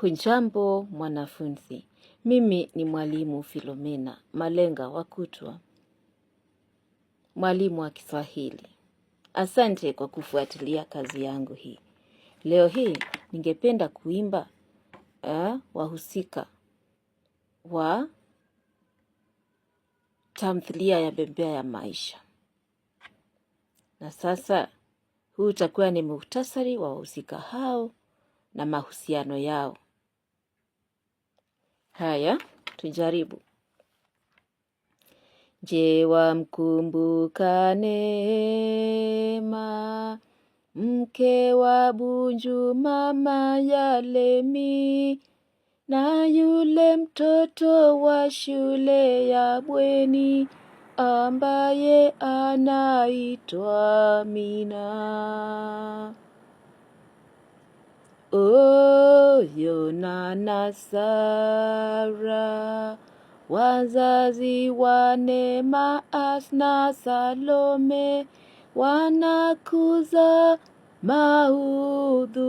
Hujambo mwanafunzi, mimi ni mwalimu Philomena Malenga wa Kutwa, mwalimu wa Kiswahili. Asante kwa kufuatilia kazi yangu hii. Leo hii ningependa kuimba wahusika wa tamthilia ya Bembea ya Maisha. Na sasa huu utakuwa ni muhtasari wa wahusika hao na mahusiano yao. Haya, tujaribu. Je, wamkumbuka Neema, mke wa Bunju mama ya Lemi, na yule mtoto wa shule ya bweni ambaye anaitwa Mina. Yona na Sara, wazazi wa Neema, Asna, Salome, wanakuza maudhui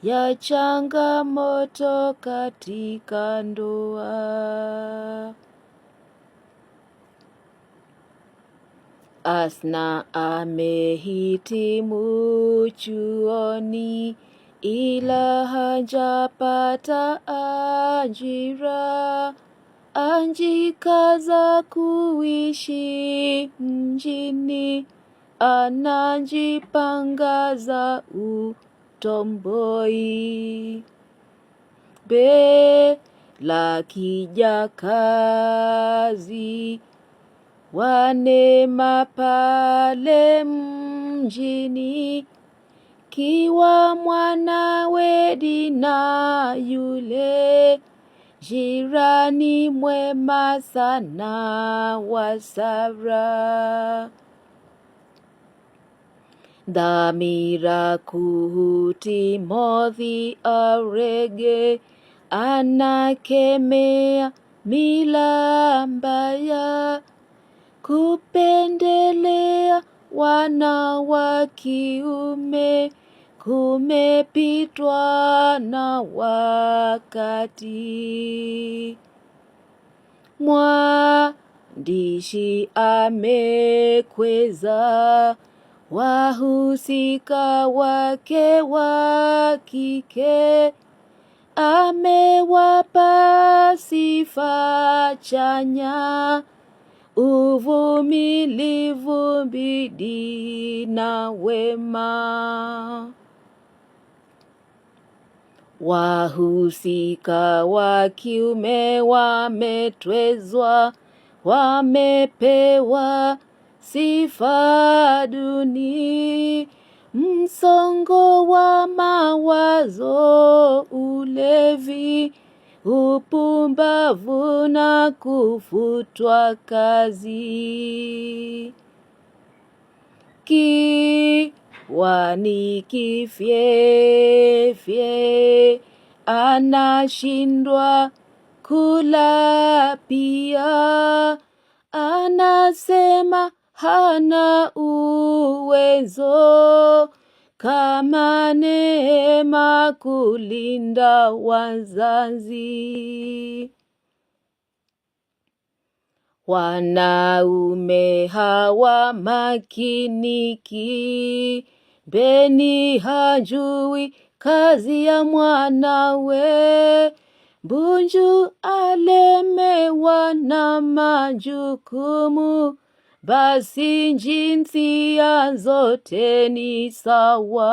ya changamoto katika ndoa. Asna amehitimu chuoni ila hajapata ajira. Anjikaza kuishi mjini, anajipangaza utomboi. Bela kijakazi wa Neema pale mjini, kiwa mwanawe Dina yule jirani mwema sana wa Sara. Dhamira kuu Timothy arege, anakemea mila mbaya, kupendelea wana wa kiume kumepitwa na wakati. Mwandishi amekweza wahusika wake wa kike, amewapa sifa chanya, uvumilivu, bidii na wema. Wahusika wa kiume wametwezwa, wamepewa sifa duni, msongo wa mawazo, ulevi, upumbavu na kufutwa kazi. Kiwani kifyefye, anashindwa kula pia, anasema hana uwezo kama Neema kulinda wazazi. Wanaume hawa makiniki, Beni hajui kazi ya mwanawe, Bunju alemewa na majukumu, basi jinsia zote ni sawa.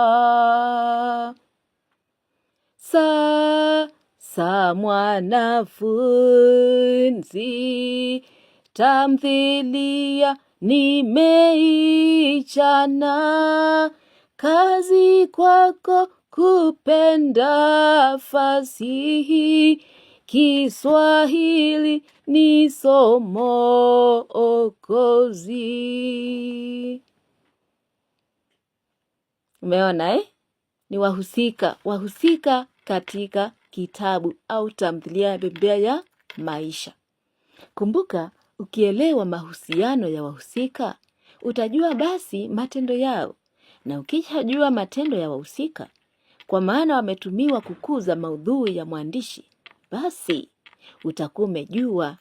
Sasa mwanafunzi, tamthilia nimeichana, kazi kwako kupenda fasihi, Kiswahili ni somo okozi. Umeona ni wahusika katika kitabu au tamthilia ya Bembea ya Maisha. Kumbuka, ukielewa mahusiano ya wahusika, utajua basi matendo yao. Na ukishajua matendo ya wahusika, kwa maana wametumiwa kukuza maudhui ya mwandishi, basi utakuwa umejua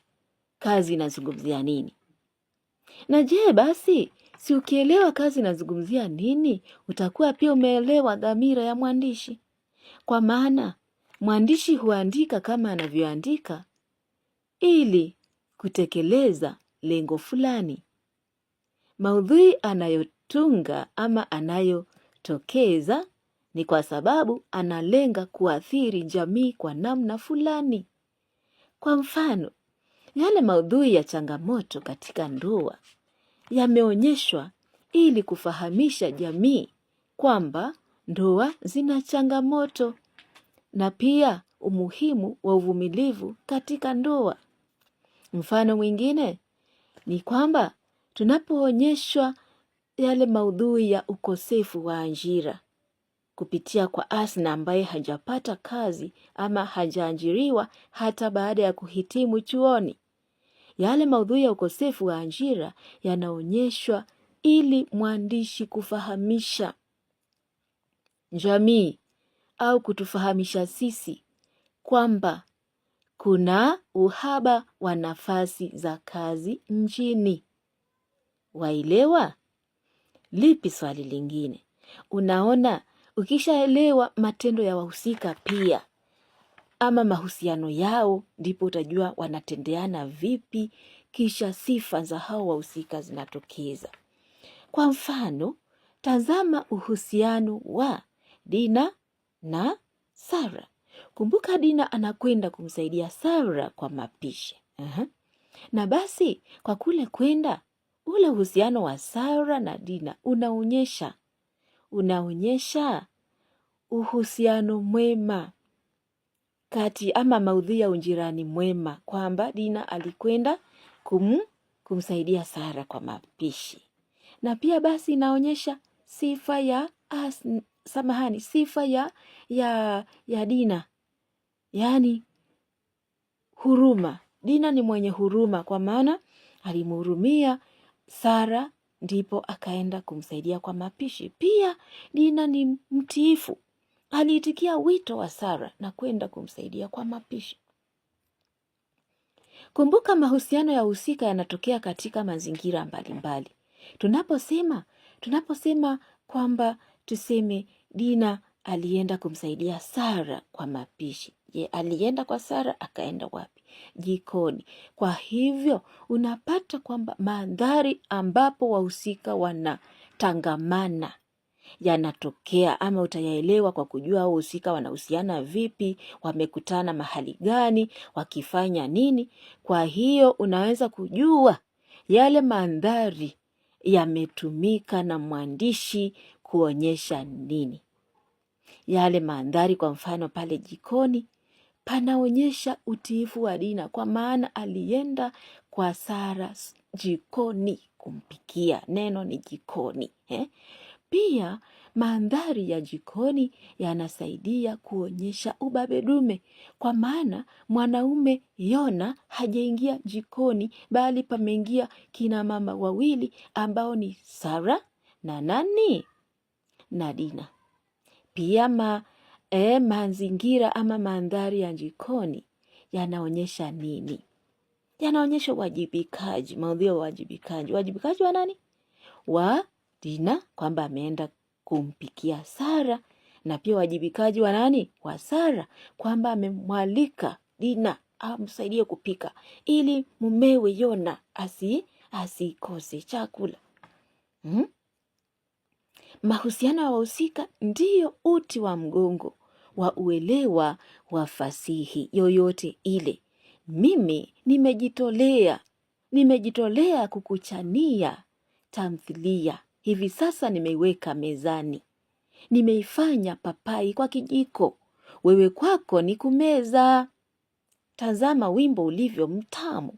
kazi inazungumzia nini. Na je, basi si ukielewa kazi inazungumzia nini, utakuwa pia umeelewa dhamira ya mwandishi. Kwa maana mwandishi huandika kama anavyoandika ili kutekeleza lengo fulani. Maudhui anayotunga ama anayotokeza ni kwa sababu analenga kuathiri jamii kwa namna fulani. Kwa mfano, yale maudhui ya changamoto katika ndoa yameonyeshwa ili kufahamisha jamii kwamba ndoa zina changamoto na pia umuhimu wa uvumilivu katika ndoa. Mfano mwingine ni kwamba tunapoonyeshwa yale maudhui ya ukosefu wa ajira kupitia kwa Asna ambaye hajapata kazi ama hajaajiriwa hata baada ya kuhitimu chuoni. Yale maudhui ya ukosefu wa ajira yanaonyeshwa ili mwandishi kufahamisha jamii au kutufahamisha sisi kwamba kuna uhaba wa nafasi za kazi nchini. Waelewa? Lipi swali lingine? Unaona, ukishaelewa matendo ya wahusika pia ama mahusiano yao, ndipo utajua wanatendeana vipi, kisha sifa za hao wahusika zinatokeza. Kwa mfano, tazama uhusiano wa Dina na Sara. Kumbuka Dina anakwenda kumsaidia Sara kwa mapishi. Na basi kwa kule kwenda, ule uhusiano wa Sara na Dina unaonyesha uhusiano mwema kati ama maudhui ya ujirani mwema, kwamba Dina alikwenda kumsaidia Sara kwa mapishi. Na pia basi inaonyesha sifa ya Dina, yaani huruma. Dina ni mwenye huruma, kwa maana alimhurumia Sara ndipo akaenda kumsaidia kwa mapishi. Pia Dina ni mtiifu, aliitikia wito wa Sara na kwenda kumsaidia kwa mapishi. Kumbuka mahusiano ya husika yanatokea katika mazingira mbalimbali. Tunaposema kwamba tuseme Dina alienda kumsaidia Sara kwa mapishi. Je, alienda kwa Sara akaenda wapi? Jikoni. Kwa hivyo unapata kwamba mandhari ambapo wahusika wanatangamana yanatokea, ama utayaelewa kwa kujua wahusika wanahusiana vipi, wamekutana mahali gani, wakifanya nini. Kwa hiyo unaweza kujua yale mandhari yametumika na mwandishi kuonyesha nini. Yale mandhari, kwa mfano pale jikoni, panaonyesha utiifu wa Dina, kwa maana alienda kwa Sara jikoni kumpikia. Neno ni jikoni. Pia mandhari ya jikoni yanasaidia kuonyesha ubabe dume, kwa maana mwanaume Yona hajaingia jikoni, bali pameingia kina mama wawili ambao ni Sara na nani? Na Dina. Pia mazingira ama mandhari ya jikoni yanaonyesha nini? Yanaonyesha uwajibikaji, maudhui ya uwajibikaji. Uwajibikaji wa nani? Wa Dina, kwamba ameenda kumpikia Sara, na pia uwajibikaji wa nani? Wa Sara, kwamba amemwalika Dina amsaidie kupika ili mumewe Yona asikose chakula. Mahusiano ya wahusika ndiyo uti wa mgongo wa uelewa wa fasihi yoyote ile. Mimi nimejitolea kukuchania tamthilia. Hivi sasa nimeiweka mezani. Nimeifanya papai kwa kijiko. Wewe kwako ni kumeza. Tazama wimbo ulivyo mtamu.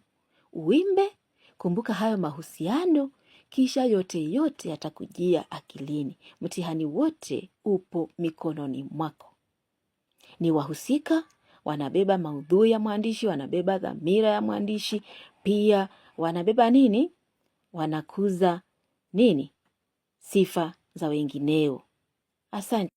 Uimbe, kumbuka hayo mahusiano, kisha yote yatakujia akilini. Mtihani wote upo mikononi mwako. Ni wahusika, wanabeba maudhui ya mwandishi, wanabeba dhamira ya mwandishi, pia wanabeba nini? Wanakuza nini? Sifa za wengineo. Asante.